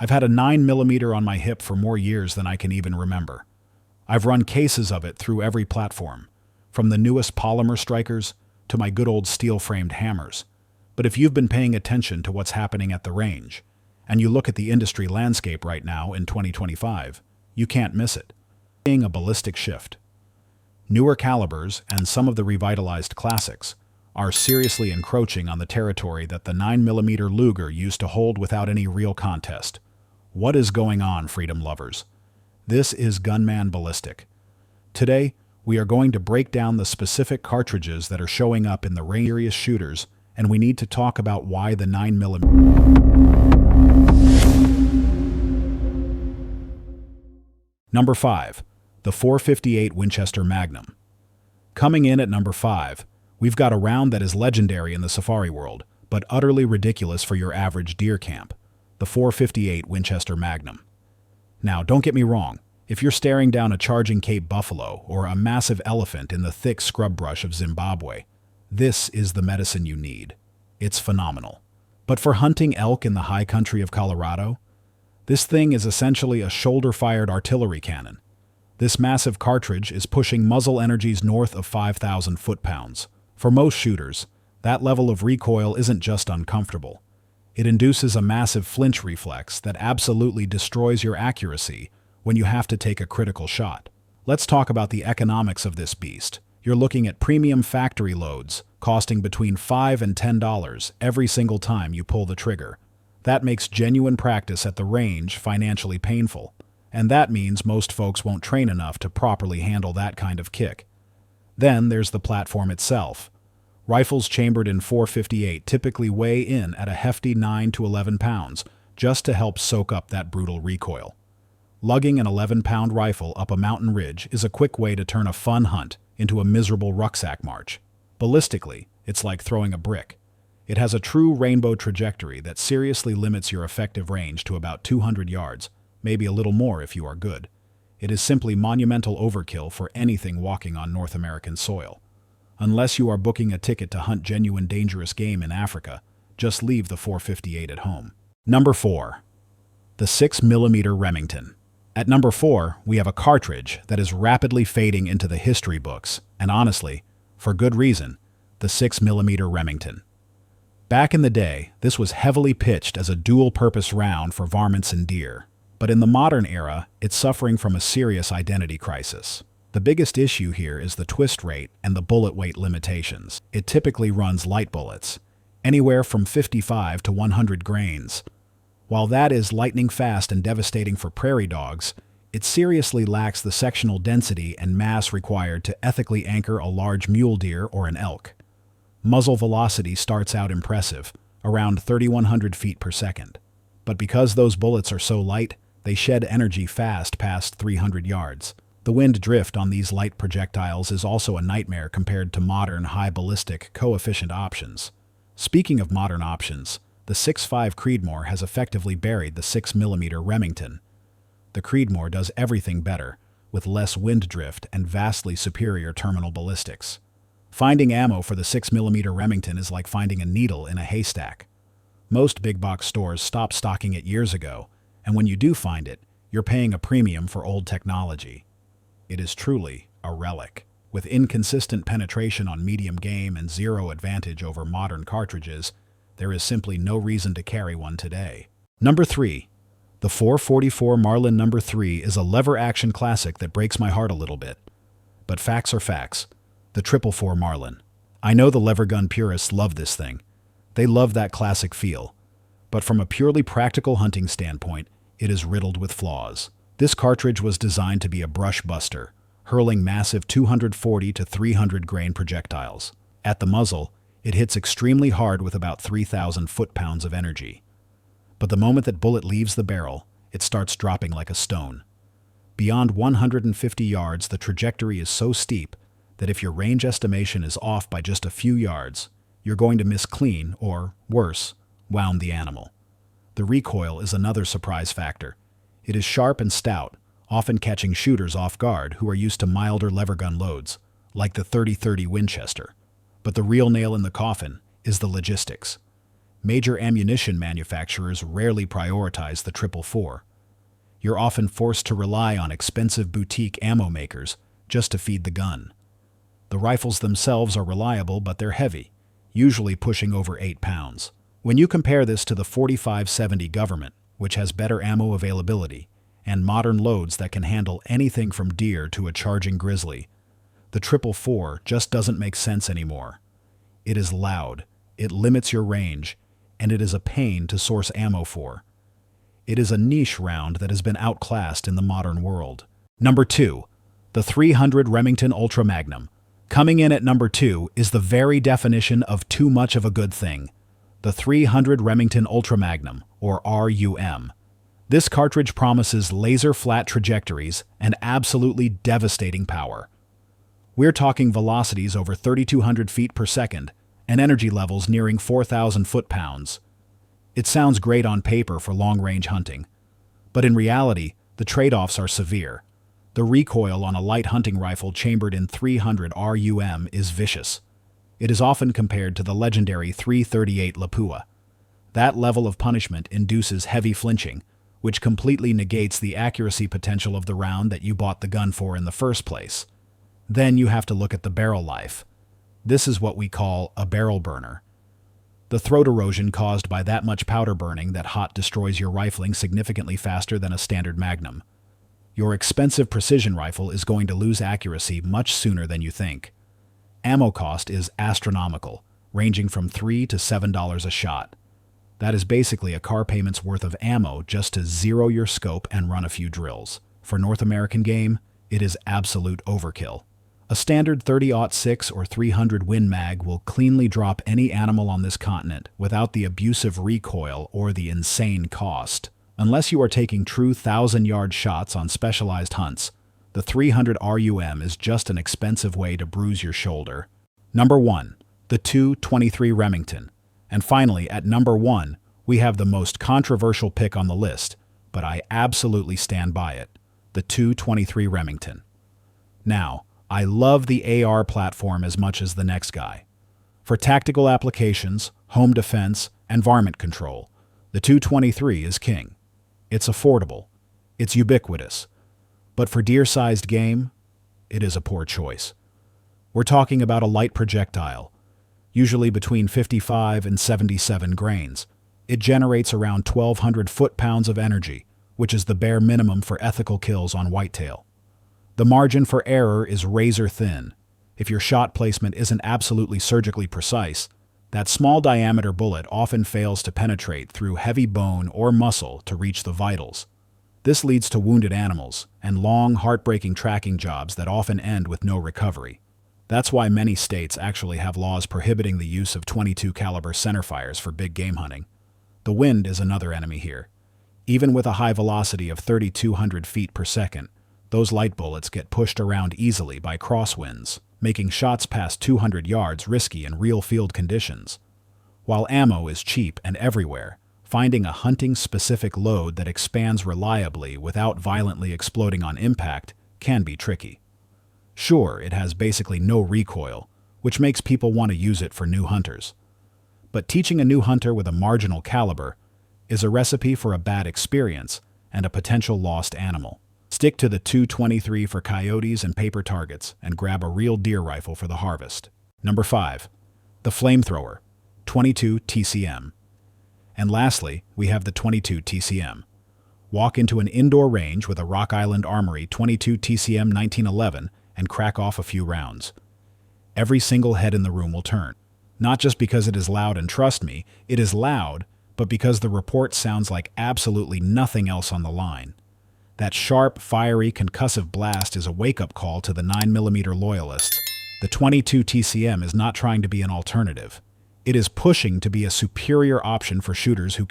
I've had a 9mm on my hip for more years than I can even remember. I've run cases of it through every platform, from the newest polymer strikers to my good old steel-framed hammers. But if you've been paying attention to what's happening at the range, and you look at the industry landscape right now in 2025, you can't miss it. Seeing a ballistic shift. Newer calibers and some of the revitalized classics are seriously encroaching on the territory that the 9mm Luger used to hold without any real contest. What is going on, freedom lovers? This is Gunman Ballistic. Today, we are going to break down the specific cartridges that are showing up in the serious shooters, and we need to talk about why the 9mm. Number 5. The .458 Winchester Magnum. Coming in at number 5, we've got a round that is legendary in the safari world, but utterly ridiculous for your average deer camp. The .458 Winchester Magnum. Now, don't get me wrong. If you're staring down a charging Cape buffalo or a massive elephant in the thick scrub brush of Zimbabwe, this is the medicine you need. It's phenomenal. But for hunting elk in the high country of Colorado, this thing is essentially a shoulder-fired artillery cannon. This massive cartridge is pushing muzzle energies north of 5,000 foot-pounds. For most shooters, that level of recoil isn't just uncomfortable. It induces a massive flinch reflex that absolutely destroys your accuracy when you have to take a critical shot. Let's talk about the economics of this beast. You're looking at premium factory loads costing between $5 and $10 every single time you pull the trigger. That makes genuine practice at the range financially painful, and that means most folks won't train enough to properly handle that kind of kick. Then there's the platform itself. Rifles chambered in .458 typically weigh in at a hefty 9 to 11 pounds just to help soak up that brutal recoil. Lugging an 11-pound rifle up a mountain ridge is a quick way to turn a fun hunt into a miserable rucksack march. Ballistically, it's like throwing a brick. It has a true rainbow trajectory that seriously limits your effective range to about 200 yards, maybe a little more if you are good. It is simply monumental overkill for anything walking on North American soil. Unless you are booking a ticket to hunt genuine dangerous game in Africa, just leave the .458 at home. Number 4. The 6mm Remington. At number 4, we have a cartridge that is rapidly fading into the history books, and honestly, for good reason, the 6mm Remington. Back in the day, this was heavily pitched as a dual-purpose round for varmints and deer, but in the modern era, it's suffering from a serious identity crisis. The biggest issue here is the twist rate and the bullet weight limitations. It typically runs light bullets, anywhere from 55 to 100 grains. While that is lightning fast and devastating for prairie dogs, it seriously lacks the sectional density and mass required to ethically anchor a large mule deer or an elk. Muzzle velocity starts out impressive, around 3,100 feet per second. But because those bullets are so light, they shed energy fast past 300 yards. The wind drift on these light projectiles is also a nightmare compared to modern high ballistic coefficient options. Speaking of modern options, the 6.5 Creedmoor has effectively buried the 6mm Remington. The Creedmoor does everything better, with less wind drift and vastly superior terminal ballistics. Finding ammo for the 6mm Remington is like finding a needle in a haystack. Most big box stores stopped stocking it years ago, and when you do find it, you're paying a premium for old technology. It is truly a relic. With inconsistent penetration on medium game and zero advantage over modern cartridges, there is simply no reason to carry one today. Number 3. The .444 Marlin No. 3 is a lever-action classic that breaks my heart a little bit. But facts are facts. The .444 Marlin. I know the lever gun purists love this thing. They love that classic feel. But from a purely practical hunting standpoint, it is riddled with flaws. This cartridge was designed to be a brush buster, hurling massive 240 to 300 grain projectiles. At the muzzle, it hits extremely hard with about 3,000 foot-pounds of energy. But the moment that bullet leaves the barrel, it starts dropping like a stone. Beyond 150 yards, the trajectory is so steep that if your range estimation is off by just a few yards, you're going to miss clean or, worse, wound the animal. The recoil is another surprise factor. It is sharp and stout, often catching shooters off guard who are used to milder lever gun loads, like the .30-30 Winchester. But the real nail in the coffin is the logistics. major ammunition manufacturers rarely prioritize the 444. You're often forced to rely on expensive boutique ammo makers just to feed the gun. The rifles themselves are reliable, but they're heavy, usually pushing over 8 pounds. When you compare this to the 4570 Government, which has better ammo availability and modern loads that can handle anything from deer to a charging grizzly, the 444 just doesn't make sense anymore. It is loud, it limits your range, and it is a pain to source ammo for. It is a niche round that has been outclassed in the modern world. Number 2. The 300 Remington Ultra Magnum. Coming in at number 2 is the very definition of too much of a good thing. The 300 Remington Ultra Magnum, or RUM. This cartridge promises laser-flat trajectories and absolutely devastating power. We're talking velocities over 3,200 feet per second and energy levels nearing 4,000 foot-pounds. It sounds great on paper for long-range hunting, but in reality, the trade-offs are severe. The recoil on a light hunting rifle chambered in 300 RUM is vicious. It is often compared to the legendary 338 Lapua. That level of punishment induces heavy flinching, which completely negates the accuracy potential of the round that you bought the gun for in the first place. Then you have to look at the barrel life. This is what we call a barrel burner. The throat erosion caused by that much powder burning that hot destroys your rifling significantly faster than a standard Magnum. Your expensive precision rifle is going to lose accuracy much sooner than you think. Ammo cost is astronomical, ranging from $3 to $7 a shot. That is basically a car payment's worth of ammo just to zero your scope and run a few drills. For North American game, it is absolute overkill. A standard 30-06 or 300 Win Mag will cleanly drop any animal on this continent without the abusive recoil or the insane cost. Unless you are taking true 1,000-yard shots on specialized hunts, the 300 RUM is just an expensive way to bruise your shoulder. Number 1. The 223 Remington. And finally, at number 1, we have the most controversial pick on the list, but I absolutely stand by it, the 223 Remington. Now, I love the AR platform as much as the next guy. For tactical applications, home defense, and varmint control, the 223 is king. It's affordable. It's ubiquitous. But for deer-sized game, it is a poor choice. We're talking about a light projectile, usually between 55 and 77 grains. It generates around 1,200 foot-pounds of energy, which is the bare minimum for ethical kills on whitetail. The margin for error is razor thin. If your shot placement isn't absolutely surgically precise, that small diameter bullet often fails to penetrate through heavy bone or muscle to reach the vitals. This leads to wounded animals and long, heartbreaking tracking jobs that often end with no recovery. That's why many states actually have laws prohibiting the use of .22 caliber centerfires for big game hunting. The wind is another enemy here. Even with a high velocity of 3,200 feet per second, those light bullets get pushed around easily by crosswinds, making shots past 200 yards risky in real field conditions. While ammo is cheap and everywhere, finding a hunting-specific load that expands reliably without violently exploding on impact can be tricky. Sure, it has basically no recoil, which makes people want to use it for new hunters. But teaching a new hunter with a marginal caliber is a recipe for a bad experience and a potential lost animal. Stick to the 223 for coyotes and paper targets and grab a real deer rifle for the harvest. Number 5. The Flamethrower, 22 TCM. And lastly, we have the 22 TCM. Walk into an indoor range with a Rock Island Armory 22 TCM 1911 and crack off a few rounds. Every single head in the room will turn. Not just because it is loud, and trust me, it is loud, but because the report sounds like absolutely nothing else on the line. That sharp, fiery, concussive blast is a wake-up call to the 9mm loyalists. The 22 TCM is not trying to be an alternative. It is pushing to be a superior option for shooters who